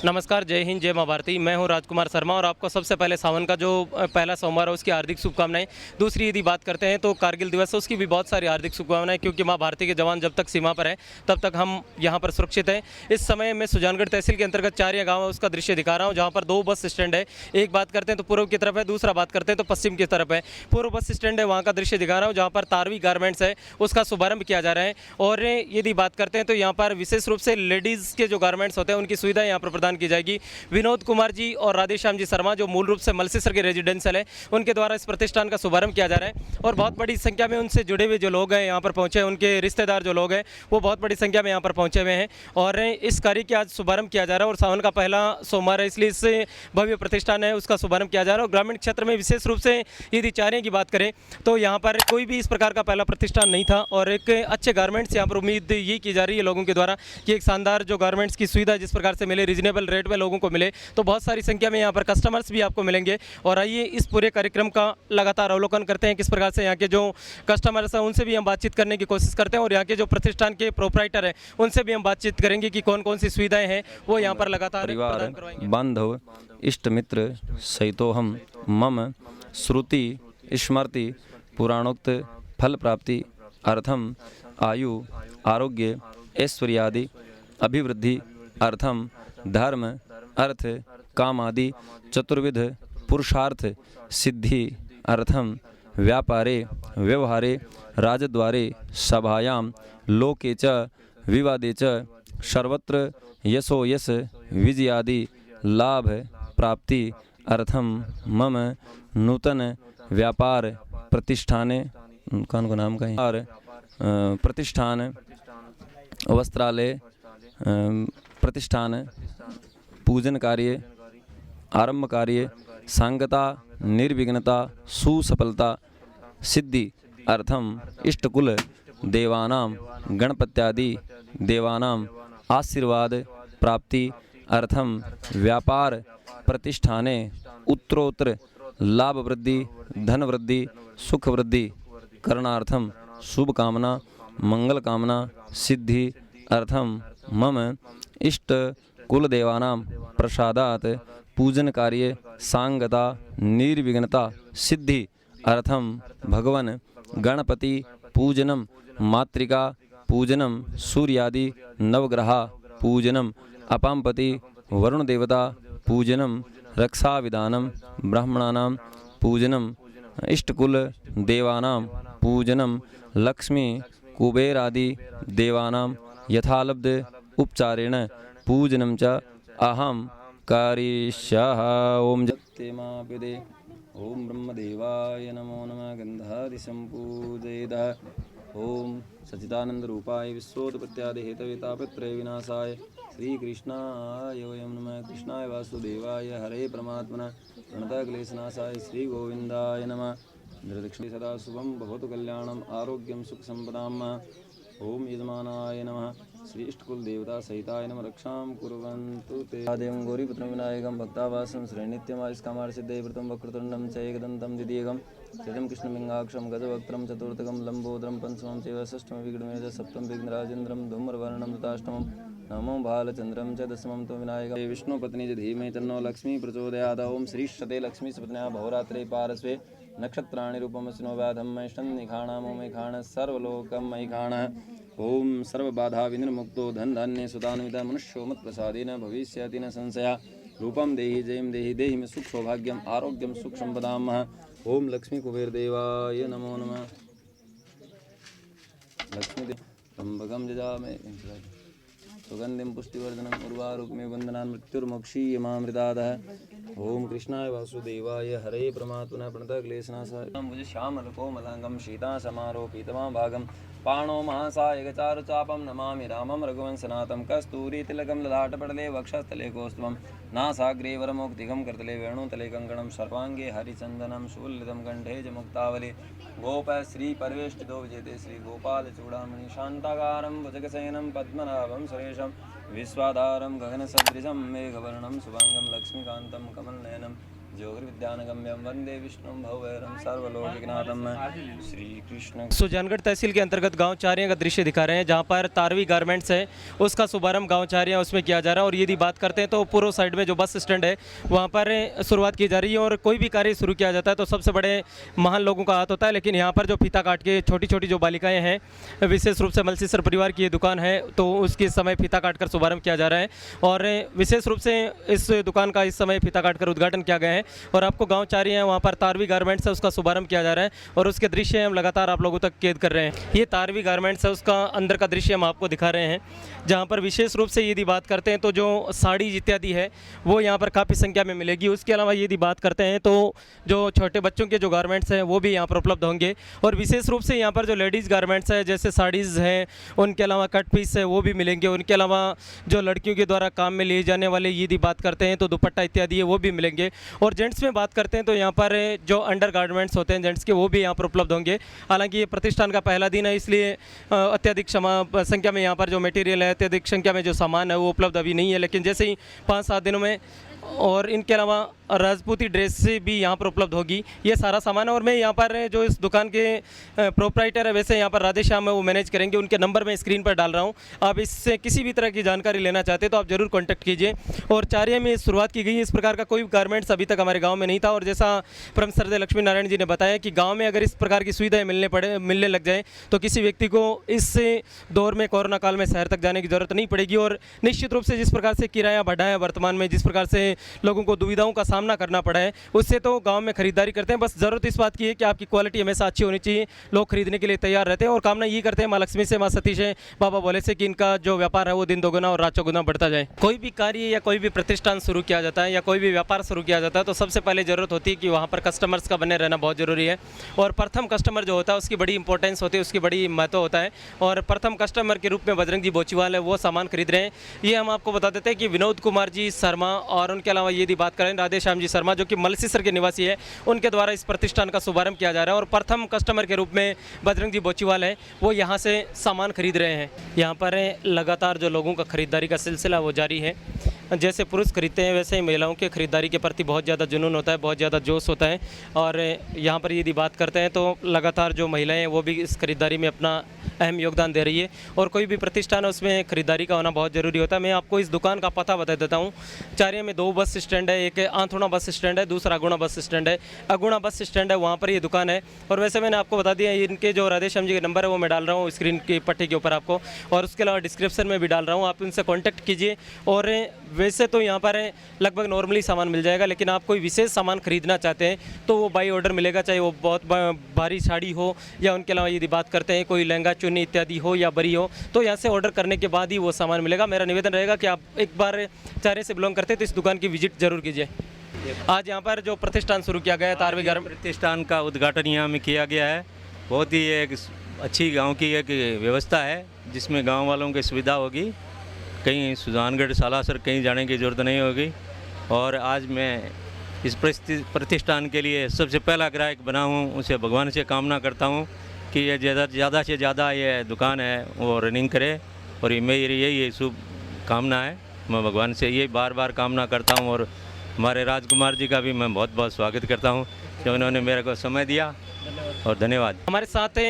नमस्कार, जय हिंद, जय माँ भारती। मैं हूँ राजकुमार शर्मा और आपको सबसे पहले सावन का जो पहला सोमवार है उसकी हार्दिक शुभकामनाएं। दूसरी यदि बात करते हैं तो कारगिल दिवस है, उसकी भी बहुत सारी हार्दिक शुभकामनाएं, क्योंकि माँ भारती के जवान जब तक सीमा पर हैं तब तक हम यहाँ पर सुरक्षित हैं। इस समय मैं सुजानगढ़ तहसील के अंतर्गत चारिया गाँव है उसका दृश्य दिखा रहा हूँ, जहाँ पर दो बस स्टैंड है। एक बात करते हैं तो पूर्व की तरफ है, दूसरा बात करते हैं तो पश्चिम की तरफ है। पूर्व बस स्टैंड है, वहाँ का दृश्य दिखा रहा हूँ, जहाँ पर तारवी गारमेंट्स है उसका शुभारंभ किया जा रहा है। और यदि बात करते हैं तो यहाँ पर विशेष रूप से लेडीज़ के जो गारमेंट्स होते हैं उनकी सुविधा यहाँ पर प्रदान की जाएगी। विनोद कुमार जी और राधेश्याम जी शर्मा, जो मूल रूप से मलसीसर के रेजिडेंशियल है, उनके द्वारा इस प्रतिष्ठान का शुभारंभ किया जा रहा है। और बहुत बड़ी संख्या में उनसे जुड़े हुए जो लोग हैं यहाँ पर पहुँचे, उनके रिश्तेदार जो लोग हैं वो बहुत बड़ी संख्या में यहाँ पर पहुँचे हुए हैं। और इस कार्य की आज शुभारंभ किया जा रहा है और सावन का पहला सोमवार है, इसलिए इस भव्य प्रतिष्ठान है उसका शुभारंभ किया जा रहा है। और ग्रामीण क्षेत्र में विशेष रूप से यदि चारे की बात करें तो यहाँ पर कोई भी इस प्रकार का पहला प्रतिष्ठान नहीं था। और एक अच्छे गारमेंट्स यहाँ पर उम्मीद ये की जा रही है लोगों के द्वारा कि एक शानदार जो गारमेंट्स की सुविधा जिस प्रकार से मिले, रीजनेबल रेट में लोगों को मिले, तो बहुत सारी संख्या में यहाँ पर कस्टमर्स भी आपको मिलेंगे। और आइए इस पूरे कार्यक्रम का लगातार अवलोकन करते हैं, किस प्रकार से यहाँ के जो कस्टमर्स हैं उनसे भी हम बातचीत करने की कोशिश करते हैं। और यहाँ के जो प्रतिष्ठान के प्रोपराइटर हैं उनसे भी हम बातचीत करेंगे कि कौन कौन सी सुविधाएं हैं वो यहाँ पर लगातार प्रदान करवाएंगे। बांधव इष्ट मित्र सहितोहम मम श्रुति स्मृति पुराणोक्त फल प्राप्ति अर्थम आयु आरोग्य ऐश्वर्यादि अभिवृद्धि अर्थम धर्म अर्थ काम आदि चतुर्विध पुरुषार्थ सिद्धि अर्थम व्यापारे व्यवहारे राजद्वारे सभायां लोके च विवादे च सर्वत्र यशो यश विजयादि लाभ प्राप्ति अर्थम मम नूतन व्यापार प्रतिष्ठाने कौन को नाम का और प्रतिष्ठान वस्त्रालय प्रतिष्ठान पूजन कार्य आरंभ कार्य सांगता निर्विघ्नता सुसफलता सिद्धि अर्थम इष्टकुल देवानां गणपत्यादि देवानां आशीर्वाद प्राप्ति अर्थम व्यापार प्रतिष्ठाने उत्तरोत्तर लाभ वृद्धि धन वृद्धि सुख वृद्धि करणार्थम शुभ कामना मंगल कामना सिद्धि अर्थम मम इष्ट कुल देवानां प्रसादात पूजन कार्य सांगता निर्विघ्नता सिद्धि अर्थम भगवन गणपति पूजनम मातृका पूजनम सूर्यादि नवग्रहा पूजनम अपाम्पति वरुण देवता पूजनम रक्षा विधानम ब्राह्मणानां पूजनम इष्टकुल देवानां पूजनम लक्ष्मी कुबेरादि देवानां यथालब्ध उपचारेण पूजनम च अहम करिष्यामि। ओम जत्तेमापिदे ओम ब्रह्मदेवाय नमो नमः गंधादि संपूजयेदः ओम सच्चिदानंदरूपाय विश्वोत्पत्त्यादि हेतवे तापत्रय विनाशाय श्रीकृष्णाय वयं नमः। कृष्णाय वासुदेवाय हरे परमात्मने प्रणतक्लेशनाशाय श्रीगोविन्दाय नमः। निर्दक्षिणे सदा शुभं भवतु कल्याणम् आरोग्यं सुख संपदाम्। ओम यजमानाय नमः। श्री इष्टकुल देवता सहिताय नमः। रक्षां कुर्वन्तु ते देवं गौरीपुत्रं विनायकं भक्तावासं श्रेणित्यमायुष्कामार्षिद्धये वृतं वक्रतुण्डं च एकदन्तं द्वितीयकं चतुर्थं कृष्णलिङ्गाक्षं गजवक्त्रं चतुर्थकं लम्बोदरं पंचमं चैव षष्ठमं विघ्नमेव सप्तमं विघ्नराजेन्द्रं धूम्रवर्णं तथाष्टमं नमो भालचन्द्रं च दशमं त्वं विनायकं विष्णुपत्नी च धीमहि तन्नो लक्ष्मी प्रचोदयात्। ओम श्रीष्ठते लक्ष्मीसपत्न्याः भवरात्रे पार्श्वे नक्षत्राणि रूपमस्नो व्याधं मैष्टन्निखाणामो मैखाणः सर्वलोकं मैखाणः। ओम सर्वबाधा विनिर्मुक्तो धन धान्य सुदान्विता मनुष्यो मत्प्रसादेन भविष्यति न संशयः। रूपं देहि जयं देहि देहि में सुख सौभाग्यम आरोग्यम सुख संपदाम। ओम लक्ष्मी कुबेर देवाय नमो नमः। लक्ष्मी त्र्यंबकं जजामहे सुगंधिं पुष्टिवर्धनम् उर्वारुकमेव वन्दनान् मृत्युर्मोक्षीयमामृतादः। ओम कृष्णाय वासुदेवाय हरे परमात्मने प्रणतक्लेशनाशाय श्यामलकोमलांगं सीतासमारोपितमां भागं पाणो महासायकचारुचापं नमामि रामं रघुवंशनाथं। कस्तूरीतिलकं ललाटपटले वक्षस्थले कौस्तुभं नासाग्रे वरमौक्तिकं करतले वेणुतले कङ्कणं सर्वाङ्गे हरिचन्दनं सुललितं कण्ठे च मुक्तावली। गोपः श्रीपरिवेष्टितो विजयते श्रीगोपालचूडामणि शान्ताकारं भुजगशयनं पद्मनाभं सुरेशं विश्वाधारं गगनसदृशं मेघवर्णं शुभांगं लक्ष्मीकान्तं कमलनयनं ज्योतिर्विद्यानगम्यं वंदे विष्णुं भवभयहरं सर्वलोकनाथं श्री कृष्ण। सुजानगढ़ तहसील के अंतर्गत गांव चारियां का दृश्य दिखा रहे हैं, जहां पर तारवी गारमेंट्स है उसका शुभारंभ गांव चारियां उसमें किया जा रहा है। और यदि बात करते हैं तो पूर्व साइड में जो बस स्टैंड है वहां पर शुरुआत की जा रही है। और कोई भी कार्य शुरू किया जाता है तो सबसे बड़े महान लोगों का हाथ होता है, लेकिन यहाँ पर जो फीता काट के छोटी छोटी जो बालिकाएँ हैं, विशेष रूप से मलसीसर परिवार की ये दुकान है, तो उसके समय फीता काट कर शुभारंभ किया जा रहा है। और विशेष रूप से इस दुकान का इस समय फीता काट कर उद्घाटन किया गया है। और आपको गांव चारियां है वहां पर तारवी गारमेंट्स है उसका शुभारंभ किया जा रहा है और उसके दृश्य हम लगातार आप लोगों तक कैद कर रहे हैं। ये तारवी गारमेंट्स है उसका अंदर का दृश्य हम आपको दिखा रहे हैं, जहां पर विशेष रूप से यदि बात करते हैं तो जो साड़ी इत्यादि है वो यहाँ पर काफ़ी संख्या में मिलेगी। उसके अलावा यदि बात करते हैं तो जो छोटे बच्चों के जो गारमेंट्स हैं वो भी यहाँ पर उपलब्ध होंगे। और विशेष रूप से यहाँ पर जो लेडीज़ गारमेंट्स है जैसे साड़ीज़ हैं, उनके अलावा कट पीस है वो भी मिलेंगे। उनके अलावा जो लड़कियों के द्वारा काम में लिए जाने वाले यदि बात करते हैं तो दुपट्टा इत्यादि है वो भी मिलेंगे। और जेंट्स में बात करते हैं तो यहाँ पर जो अंडर गारमेंट्स होते हैं जेंट्स के वो भी यहाँ पर उपलब्ध होंगे। हालांकि ये प्रतिष्ठान का पहला दिन है, इसलिए अत्यधिक संख्या में यहाँ पर जो मटेरियल है, अत्यधिक संख्या में जो सामान है वो उपलब्ध अभी नहीं है। लेकिन जैसे ही 5-7 दिनों में और इनके अलावा राजपूती ड्रेस से भी यहाँ पर उपलब्ध होगी ये सारा सामान है। और मैं यहाँ पर जो इस दुकान के प्रोप्राइटर है वैसे यहाँ पर राधे श्याम है वो मैनेज करेंगे, उनके नंबर मैं स्क्रीन पर डाल रहा हूँ। आप इससे किसी भी तरह की जानकारी लेना चाहते तो आप ज़रूर कॉन्टैक्ट कीजिए। और चारिया में शुरुआत की गई, इस प्रकार का कोई गारमेंट्स अभी तक हमारे गाँव में नहीं था। और जैसा परम श्रद्धेय लक्ष्मी नारायण जी ने बताया कि गाँव में अगर इस प्रकार की सुविधाएँ मिलने लग जाए तो किसी व्यक्ति को इस दौर में कोरोना काल में शहर तक जाने की ज़रूरत नहीं पड़ेगी। और निश्चित रूप से जिस प्रकार से किराया बढ़ा है वर्तमान में, जिस प्रकार से लोगों को दुविधाओं का सामना करना पड़ा है, उससे तो गांव में खरीदारी करते हैं। बस ज़रूरत इस बात की है कि आपकी क्वालिटी हमेशा अच्छी होनी चाहिए, लोग खरीदने के लिए तैयार रहते हैं। और कामना यही करते हैं माँ लक्ष्मी से, माँ सती से, बाबा भोले से कि इनका जो व्यापार है वो दिन दोगुना और रात चौगुना बढ़ता जाए। कोई भी कार्य या कोई भी प्रतिष्ठान शुरू किया जाता है या कोई भी व्यापार शुरू किया जाता है तो सबसे पहले ज़रूरत होती है कि वहाँ पर कस्टमर्स का बने रहना बहुत ज़रूरी है। और प्रथम कस्टमर जो होता है उसकी बड़ी इंपॉर्टेंस होती है, उसकी बड़ी महत्व होता है। और प्रथम कस्टमर के रूप में बजरंग जी बोचीवाल है वो सामान खरीद रहे हैं। ये हम आपको बता देते हैं कि विनोद कुमार जी शर्मा और उनके अलावा यदि बात करें राधे श्याम जी शर्मा जो कि मलसीसर के निवासी है, उनके द्वारा इस प्रतिष्ठान का शुभारंभ किया जा रहा है। और प्रथम कस्टमर के रूप में बजरंग जी बोचीवाल है वो यहाँ से सामान खरीद रहे हैं। यहाँ पर लगातार जो लोगों का खरीदारी का सिलसिला वो जारी है। जैसे पुरुष खरीदते हैं वैसे ही महिलाओं के खरीदारी के प्रति बहुत ज़्यादा जुनून होता है, बहुत ज़्यादा जोश होता है। और यहाँ पर यदि बात करते हैं तो लगातार जो महिलाएं हैं वो भी इस खरीदारी में अपना अहम योगदान दे रही है। और कोई भी प्रतिष्ठान है उसमें खरीदारी का होना बहुत ज़रूरी होता है। मैं आपको इस दुकान का पता बता देता हूँ। चारिया में 2 बस स्टैंड है, एक आंथोड़ा बस स्टैंड है, दूसरा अगुणा बस स्टैंड है। अगुणा बस स्टैंड है वहाँ पर ये दुकान है। और वैसे मैंने आपको बता दिया इनके जो राधे श्याम जी के नंबर है वो मैं डाल रहा हूँ स्क्रीन की पट्टी के ऊपर आपको, और उसके अलावा डिस्क्रिप्शन में भी डाल रहा हूँ, आप उनसे कॉन्टैक्ट कीजिए। और वैसे तो यहाँ पर लगभग नॉर्मली सामान मिल जाएगा, लेकिन आप कोई विशेष सामान खरीदना चाहते हैं तो वो बाई ऑर्डर मिलेगा, चाहे वो बहुत भारी साड़ी हो या उनके अलावा यदि बात करते हैं कोई लहंगा चुन्नी इत्यादि हो या बरी हो तो यहाँ से ऑर्डर करने के बाद ही वो सामान मिलेगा। मेरा निवेदन रहेगा कि आप एक बार चारे से बिलोंग करते हैं तो इस दुकान की विजिट जरूर कीजिए। आज यहाँ पर जो प्रतिष्ठान शुरू किया गया है तारवी गारमेंट प्रतिष्ठान का उद्घाटन यहाँ में किया गया है। बहुत ही एक अच्छी गांव की एक व्यवस्था है जिसमें गांव वालों की सुविधा होगी, कहीं सुजानगढ़ सालासर कहीं जाने की ज़रूरत नहीं होगी। और आज मैं इस प्रतिष्ठान के लिए सबसे पहला ग्राहक बना हूँ, उसे भगवान से कामना करता हूँ कि ये ज़्यादा से ज़्यादा ये दुकान है वो रनिंग करे। और ये मेरी यही शुभ कामना है, मैं भगवान से यही बार बार कामना करता हूँ। और हमारे राजकुमार जी का भी मैं बहुत बहुत स्वागत करता हूँ कि उन्होंने मेरे को समय दिया, और धन्यवाद। हमारे साथ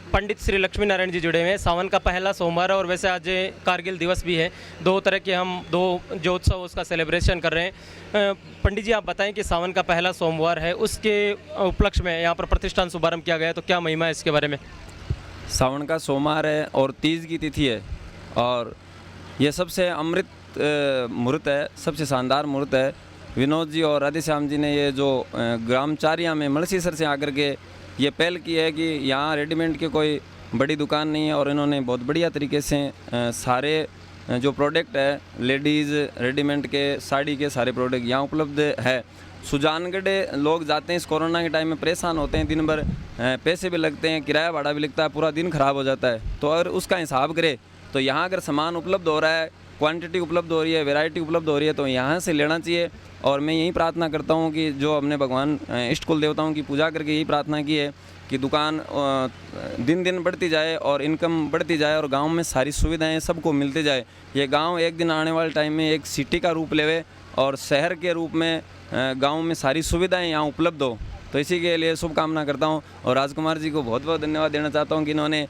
पंडित श्री लक्ष्मी नारायण जी जुड़े हुए हैं। सावन का पहला सोमवार है और वैसे आज कारगिल दिवस भी है। 2 तरह के हम 2 जो उत्सव उसका सेलिब्रेशन कर रहे हैं। पंडित जी आप बताएं कि सावन का पहला सोमवार है, उसके उपलक्ष्य में यहाँ पर प्रतिष्ठान शुभारंभ किया गया है, तो क्या महिमा है इसके बारे में? सावन का सोमवार है और तीज की तिथि है और ये सबसे अमृत मुहूर्त है, सबसे शानदार मुहूर्त है। विनोद जी और राधे श्याम जी ने ये जो ग्राम चारिया में मलसीसर से आकर के ये पहल की है कि यहाँ रेडीमेड की कोई बड़ी दुकान नहीं है और इन्होंने बहुत बढ़िया तरीके से सारे जो प्रोडक्ट है लेडीज़ रेडीमेड के साड़ी के सारे प्रोडक्ट यहाँ उपलब्ध है। सुजानगढ़ लोग जाते हैं इस कोरोना के टाइम में परेशान होते हैं, दिन भर पैसे भी लगते हैं, किराया भाड़ा भी लगता है, पूरा दिन ख़राब हो जाता है। तो अगर उसका हिसाब करें तो यहाँ अगर सामान उपलब्ध हो रहा है, क्वांटिटी उपलब्ध हो रही है, वैरायटी उपलब्ध हो रही है तो यहाँ से लेना चाहिए। और मैं यही प्रार्थना करता हूँ कि जो हमने भगवान इष्ट कुल देवताओं की पूजा करके यही प्रार्थना की है कि दुकान दिन दिन बढ़ती जाए और इनकम बढ़ती जाए और गांव में सारी सुविधाएं सबको मिलती जाए। ये गांव एक दिन आने वाले टाइम में एक सिटी का रूप लेवे और शहर के रूप में गांव में सारी सुविधाएं यहाँ उपलब्ध हो। तो इसी के लिए शुभकामना करता हूँ और राजकुमार जी को बहुत बहुत धन्यवाद देना चाहता हूँ कि इन्होंने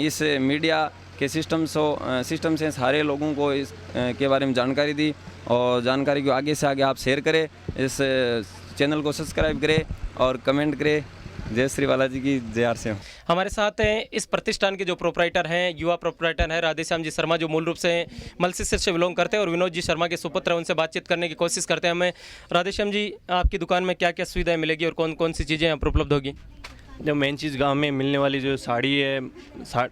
इस मीडिया के सिस्टम से सारे लोगों को इस के बारे में जानकारी दी और जानकारी को आगे से आगे आप शेयर करें, इस चैनल को सब्सक्राइब करें और कमेंट करें। जय श्री बालाजी की जय आर से। हमारे साथ इस प्रतिष्ठान के जो प्रोपराइटर हैं, युवा प्रोपराइटर हैं राधेश्याम जी शर्मा, जो मूल रूप से मलसीसर से बिलोंग करते हैं, और विनोद जी शर्मा के सुपुत्र हैं, उनसे बातचीत करने की कोशिश करते हैं। हमें राधेश्याम जी, आपकी दुकान में क्या क्या सुविधाएं मिलेगी और कौन कौन सी चीज़ें यहाँ पर उपलब्ध होगी? जो मेन चीज़ गांव में मिलने वाली जो साड़ी है,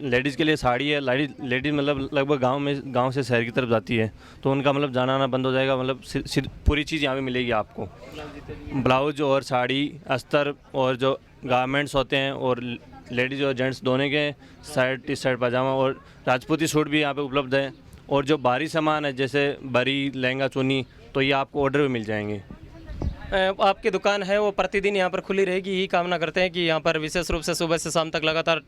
लेडीज़ के लिए साड़ी है। लेडीज़ मतलब लगभग गांव से शहर की तरफ जाती है, तो उनका मतलब जाना आना बंद हो जाएगा। मतलब पूरी चीज़ यहाँ पे मिलेगी आपको, ब्लाउज और साड़ी, अस्तर और जो गारमेंट्स होते हैं, और लेडीज़ और जेंट्स दोनों के शर्ट, टी शर्ट, पजामा और राजपूती सूट भी यहाँ पे उपलब्ध है। और जो बाहरी सामान है जैसे बरी, लहंगा, चुन्नी, तो ये आपको ऑर्डर में मिल जाएंगे। आपकी दुकान है वो प्रतिदिन यहाँ पर खुली रहेगी, यही कामना करते हैं कि यहाँ पर विशेष रूप से सुबह से शाम तक लगातार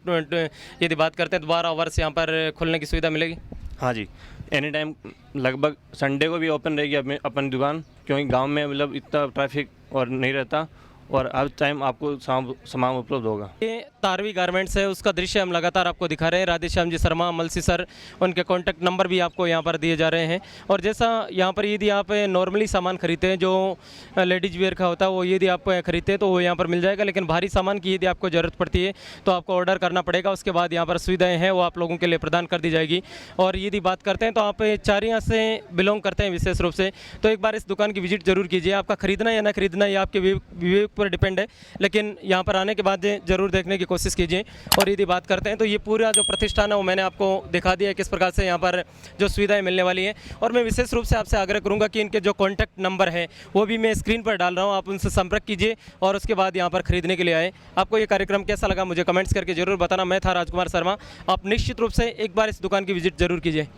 यदि बात करते हैं तो 12 आवर्स यहाँ पर खुलने की सुविधा मिलेगी? हाँ जी, एनी टाइम, लगभग संडे को भी ओपन रहेगी अपनी दुकान, क्योंकि गांव में मतलब इतना ट्रैफिक और नहीं रहता और हर टाइम आपको सामान उपलब्ध होगा। ये तारवी गारमेंट्स है, उसका दृश्य हम लगातार आपको दिखा रहे हैं। राधेश्याम जी शर्मा, मलसीसर, उनके कॉन्टैक्ट नंबर भी आपको यहाँ पर दिए जा रहे हैं। और जैसा यहाँ पर यदि आप नॉर्मली सामान खरीदते हैं जो लेडीज वेयर का होता है, वो यदि आप खरीदते हैं तो वो यहाँ पर मिल जाएगा। लेकिन भारी सामान की यदि आपको ज़रूरत पड़ती है तो आपको ऑर्डर करना पड़ेगा, उसके बाद यहाँ पर सुविधाएँ हैं वो आप लोगों के लिए प्रदान कर दी जाएगी। और यदि बात करते हैं तो आप चारियाँ से बिलोंग करते हैं विशेष रूप से, तो एक बार इस दुकान की विजिट जरूर कीजिए। आपका खरीदना या ना खरीदना ये आपके विवेक पर डिपेंड है, लेकिन यहाँ पर आने के बाद जरूर देखने की कोशिश कीजिए। और यदि बात करते हैं तो ये पूरा जो प्रतिष्ठान है वो मैंने आपको दिखा दिया है किस प्रकार से यहाँ पर जो सुविधाएं मिलने वाली हैं। और मैं विशेष रूप से आपसे आग्रह करूँगा कि इनके जो कॉन्टैक्ट नंबर है वो भी मैं स्क्रीन पर डाल रहा हूँ, आप उनसे संपर्क कीजिए और उसके बाद यहाँ पर खरीदने के लिए आए। आपको ये कार्यक्रम कैसा लगा मुझे कमेंट्स करके जरूर बताना। मैं था राजकुमार शर्मा, आप निश्चित रूप से एक बार इस दुकान की विजिट जरूर कीजिए।